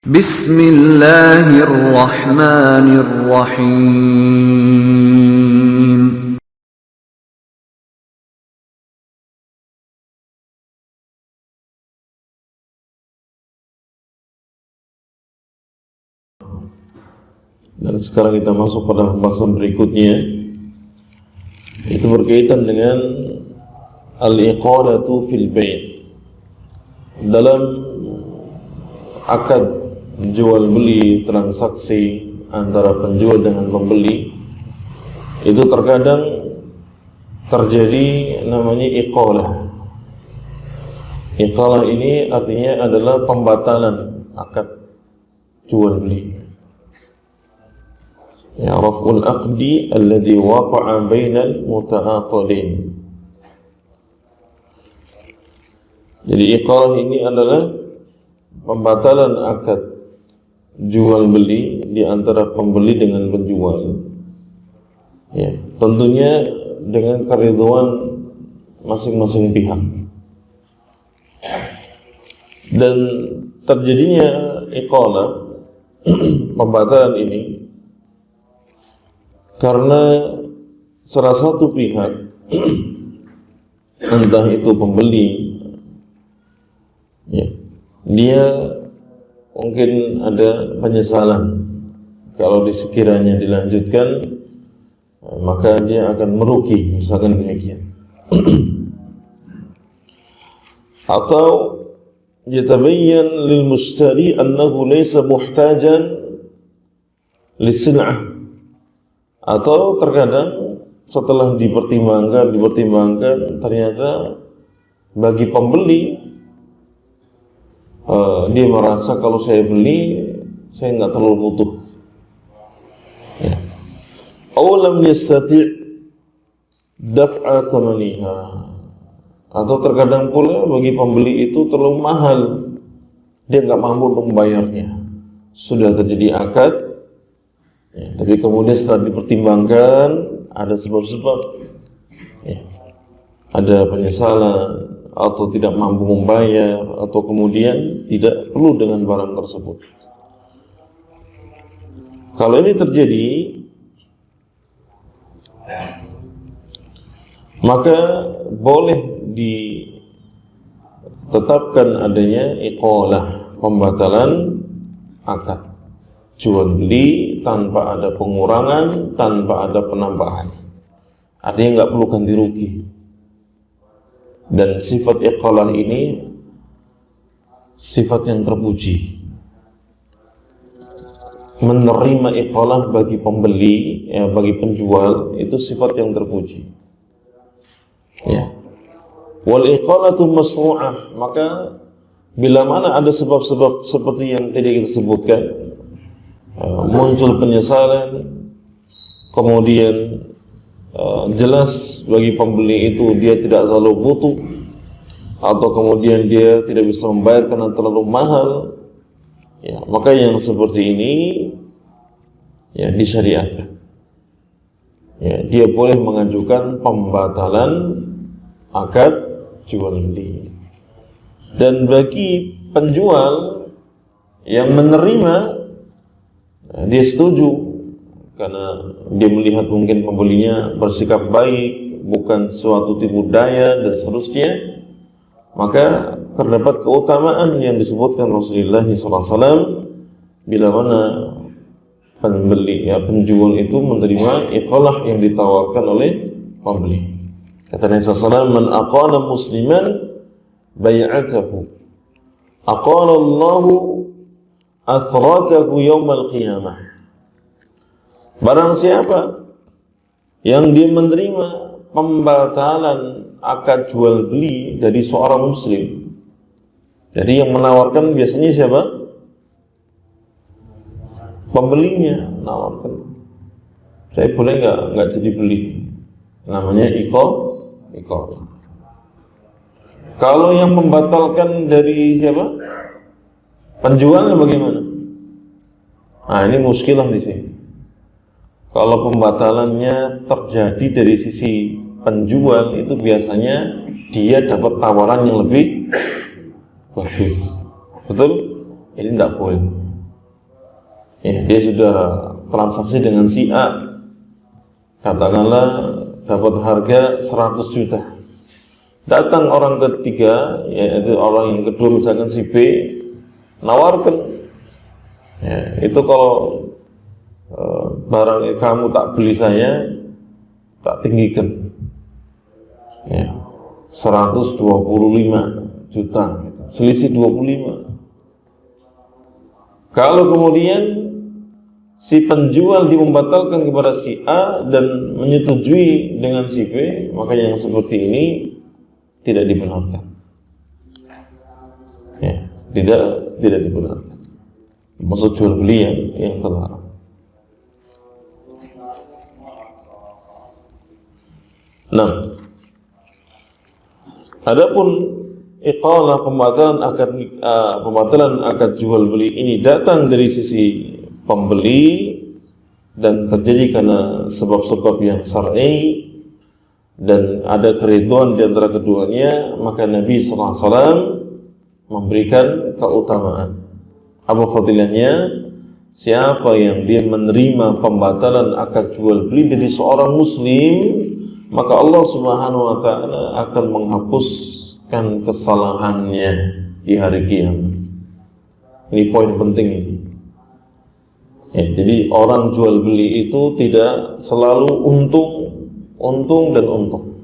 Bismillahirrahmanirrahim. Dan sekarang kita masuk pada pembahasan berikutnya, itu berkaitan dengan al-iqalatu fil bai'. Dalam akad jual beli, transaksi antara penjual dengan pembeli, itu terkadang terjadi namanya iqalah. Iqalah ini artinya adalah pembatalan akad jual beli. Ya, raf'ul aqdi alladhi waqa'a bainal muta'aqidin. Jadi iqalah ini adalah pembatalan akad jual beli di antara pembeli dengan penjual. Ya, tentunya dengan keridhaan masing-masing pihak. Dan terjadinya iqalah pembatalan ini karena salah satu pihak, entah itu pembeli, ya, dia mungkin ada penyesalan kalau sekiranya dilanjutkan, maka dia akan merugi, misalkan demikian. Atau yatabayyan lil mushtari annahu laysa muhtajan lis-sil'ah. Atau terkadang setelah dipertimbangkan ternyata bagi pembeli dia merasa kalau saya beli saya nggak terlalu butuh. Ya. Aw lam yastati' daf'a thamaniha. Atau terkadang pula bagi pembeli itu terlalu mahal, dia nggak mampu untuk membayarnya. Sudah terjadi akad, ya, tapi kemudian setelah dipertimbangkan ada sebab-sebab, ya, ada penyesalan atau tidak mampu membayar, atau kemudian tidak perlu dengan barang tersebut. Kalau ini terjadi, maka boleh ditetapkan adanya iqalah, pembatalan akad jual beli tanpa ada pengurangan, tanpa ada penambahan. Artinya nggak perlu ganti rugi. Dan sifat iqalah ini sifat yang terpuji. Menerima iqalah bagi pembeli, ya, bagi penjual, itu sifat yang terpuji. Ya. Wal iqalatu masru'ah, maka bila mana ada sebab-sebab seperti yang tadi kita sebutkan, muncul penyesalan, kemudian jelas bagi pembeli itu dia tidak terlalu butuh, atau kemudian dia tidak bisa membayar karena terlalu mahal, ya, maka yang seperti ini, ya, disyariatkan. Ya, dia boleh mengajukan pembatalan akad jual beli. Dan bagi penjual yang menerima, dia setuju karena dia melihat mungkin pembelinya bersikap baik, bukan suatu tipu daya dan seterusnya, maka terdapat keutamaan yang disebutkan Rasulullah SAW bila mana pembeli, ya, penjual itu menerima iqalah yang ditawarkan oleh pembeli. Kata Nabi SAW, man aqala musliman bay'atahu aqala Allahu athratahu yawmal qiyamah. Barang siapa yang dia menerima pembatalan akad jual beli dari seorang muslim. Jadi yang menawarkan biasanya siapa? Pembelinya menawarkan. Saya boleh nggak jadi beli? Namanya iqalah. Kalau yang membatalkan dari siapa? Penjualnya bagaimana? Nah, ini muskilah di sini. Kalau pembatalannya terjadi dari sisi penjual, itu biasanya dia dapat tawaran yang lebih bagus. Betul? Ini tidak boleh. Ya, dia sudah transaksi dengan si A, katakanlah dapat harga 100 juta. Datang orang ketiga, yaitu orang yang kedua misalkan si B, nawarkan, ya, itu kalau barang kamu tak beli saya, tak tinggikan, ya, 125 juta, selisih 25. Kalau kemudian si penjual dimembatalkan kepada si A dan menyetujui dengan si B, maka yang seperti ini tidak dibenarkan. Ya, tidak dibenarkan. Maksud jual beli yang terlarang. Nah, adapun iqalah pembatalan akad jual beli ini datang dari sisi pembeli dan terjadi karena sebab-sebab yang syar'i dan ada keriduan di antara keduanya, maka Nabi SAW memberikan keutamaan. Apa fadilahnya? Siapa yang dia menerima pembatalan akad jual beli dari seorang muslim, maka Allah Subhanahu wa taala akan menghapuskan kesalahannya di hari kiamat. Ini poin penting ini. Ya, jadi orang jual beli itu tidak selalu untung dan untung.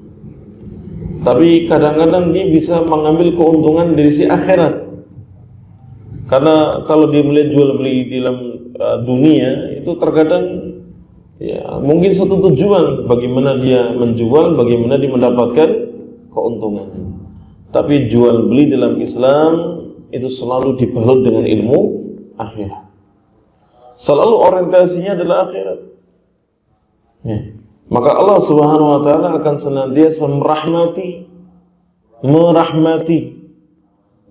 Tapi kadang-kadang dia bisa mengambil keuntungan dari si akhirat. Karena kalau dia melihat jual beli di dalam dunia itu terkadang ya mungkin satu tujuan, bagaimana dia menjual, bagaimana dia mendapatkan keuntungan. Tapi jual beli dalam Islam itu selalu dibalut dengan ilmu akhirat. Selalu orientasinya adalah akhirat. Ya. Maka Allah Subhanahu wa taala akan senantiasa merahmati,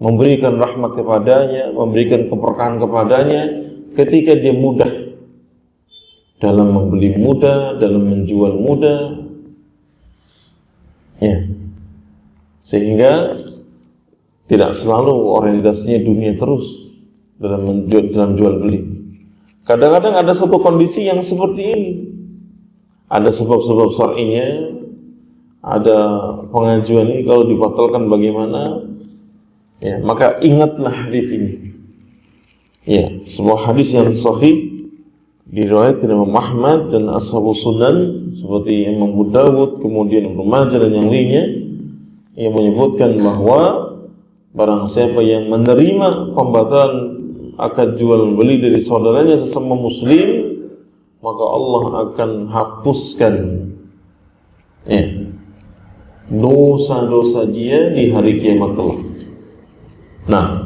memberikan rahmat kepadanya, memberikan keberkahan kepadanya ketika dia mudah dalam membeli mudah, dalam menjual mudah. Ya. Sehingga tidak selalu orientasinya dunia terus dalam jual beli. Kadang-kadang ada satu kondisi yang seperti ini. Ada sebab-sebab syar'inya, ada pengajuan ini kalau dibatalkan bagaimana? Ya, maka ingatlah hadis ini. Ya, sebuah hadis yang sahih diriwayatkan Imam Ahmad dan Ashabus Sunan seperti Imam Abu Dawud, kemudian Ibnu Majah dan yang lainnya, yang menyebutkan bahwa barang siapa yang menerima pembatalan akad jual beli dari saudaranya sesama muslim, maka Allah akan hapuskan dosa-dosa dia di hari kiamat kelak. Nah,